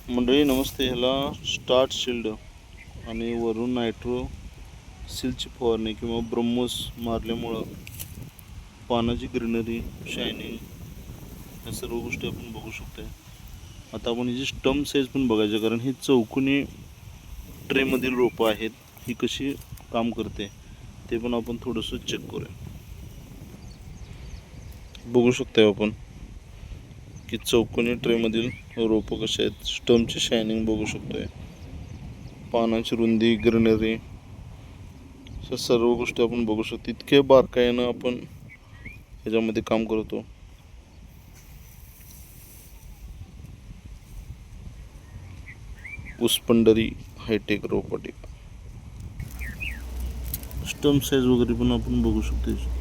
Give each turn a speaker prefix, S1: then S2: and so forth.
S1: मंडळी नमस्ते. ह्याला start shield आणि वरून नायट्रो सिलची फवारणी किंवा ब्रह्मोस मारल्यामुळं पानाची ग्रीनरी, शायनिंग या सर्व गोष्टी आपण बघू शकतो. आता आपण हिची स्टम्प साईज पण बघायचं, कारण ही चौकोनी ट्रेमधील रोपं आहेत. ही कशी काम करते ते पण आपण थोडंसं चेक करूया. बघू शकतो आपण की चौकोनी ट्रेमधील रोपं कसे आहेत. स्टम्पची शायनिंग बघू शकतोय, पानाची रुंदी, ग्रीनरी, अशा सर्व गोष्टी आपण बघू शकतो. इतके बारकाईनं आपण ह्याच्यामध्ये काम करतो. पुष्पंडरी हायटेक रोपवाटिका. स्टम्प साईज वगैरे पण आपण बघू शकतो.